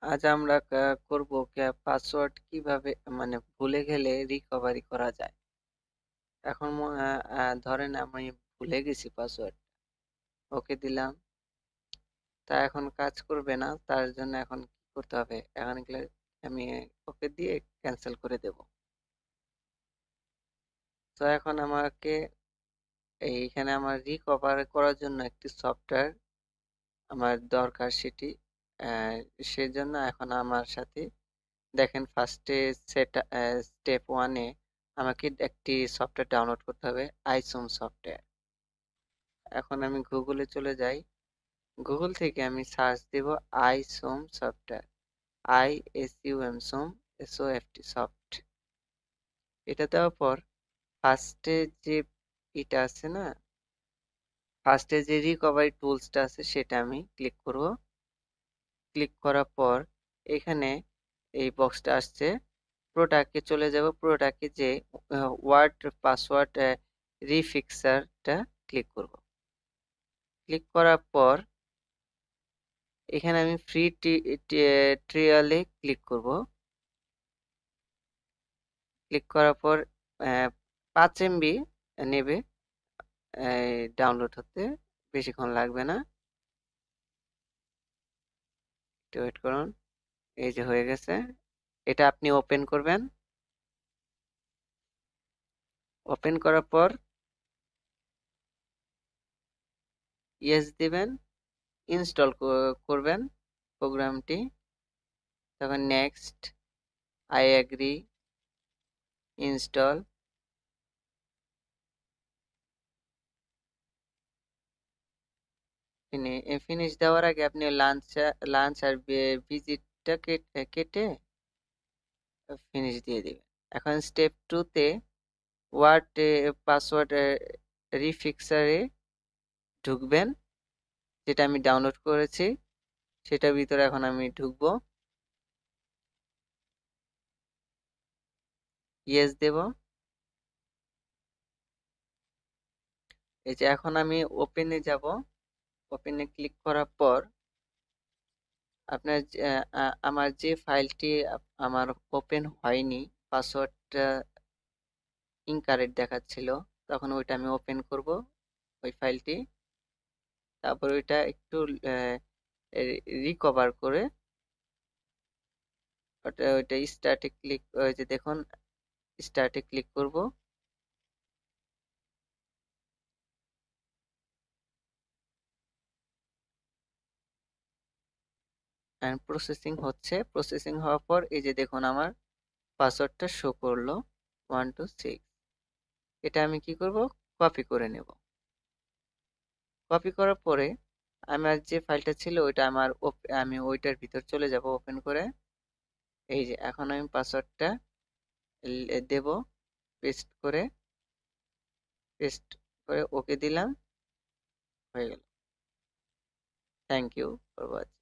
আজ আমরা করব পাসওয়ার্ড কিভাবে মানে ভুলে গেলে রিকভারি করা যায়। এখন ধরেন আমি ভুলে গেছি পাসওয়ার্ড, ওকে দিলাম, তা এখন কাজ করবে না। তার জন্য এখন কি করতে হবে, এখন এগুলো আমি ওকে দিয়ে ক্যান্সেল করে দেব। তো এখন আমাকে এইখানে আমার রিকভার করার জন্য একটি সফটওয়্যার আমার দরকার, সেটি সেজন্য এখন আমার সাথে দেখেন ফার্স্টে স্টেপ ওয়ানে আমাকে একটি সফটওয়্যার ডাউনলোড করতে হবে, আইসোম সফটওয়্যার। এখন আমি গুগলে চলে যাই, গুগল থেকে আমি সার্চ দেব আইসোম সফটওয়্যার, ISUM SOFT সফট। এটা দেওয়ার পর ফার্স্টে যে এটা আছে না, ফার্স্টে যে রিকভারি টুলসটা আছে সেটা আমি ক্লিক করব। ক্লিক করার পর এখানে এই বক্সটা আসছে, প্রোডাক্টে চলে যাব। প্রোডাক্টে যে ওয়ার্ড পাসওয়ার্ড রিফিক্সারটা ক্লিক করব। ক্লিক করার পর এখানে আমি ফ্রি ট্রায়ালে ক্লিক করব। ক্লিক করার পর 5 MB নেবে ডাউনলোড হতে, বেশিক্ষণ লাগবে না, একটু ওয়েট করুন। এই যে হয়ে গেছে, এটা আপনি ওপেন করবেন। ওপেন করার পর ইয়েস দিবেন, ইনস্টল করবেন প্রোগ্রামটি। তখন next, I agree, install. Finish দেওয়ার আগে আপনি লাঞ্চ আর ভিজিটটা কেটে ফিনিশ দিয়ে দিবেন। এখন স্টেপ 2-তে ওয়ার্ড পাসওয়ার্ড রিফিক্সারে ঢুকবেন, যেটা আমি ডাউনলোড করেছি সেটার ভিতরে এখন আমি ঢুকবো। ইয়েস দেব। এই যে এখন আমি ওপেনে যাব। ওপেনে ক্লিক করার পর আপনার আমার যে ফাইলটি আমার ওপেন হয়নি, পাসওয়ার্ডটা ইনকারেক্ট দেখাচ্ছিল, তখন ওইটা আমি ওপেন করব ওই ফাইলটি। তারপর ওইটা একটু রিকভার করে ওইটা স্টার্টে ক্লিক, ওই যে দেখুন স্টার্টে ক্লিক করব। প্রসেসিং হচ্ছে। প্রসেসিং হওয়ার পর এই যে দেখুন আমার পাসওয়ার্ডটা শো করলো 126। এটা আমি কি করব, কপি করে নেব। কপি করার পরে আমার যে ফাইলটা ছিল ওইটা আমি ওইটার ভিতর চলে যাব ওপেন করে। এই যে এখন আমি পাসওয়ার্ডটা দেব, পেস্ট করে ওকে দিলাম, হয়ে গেল। Thank you for watching.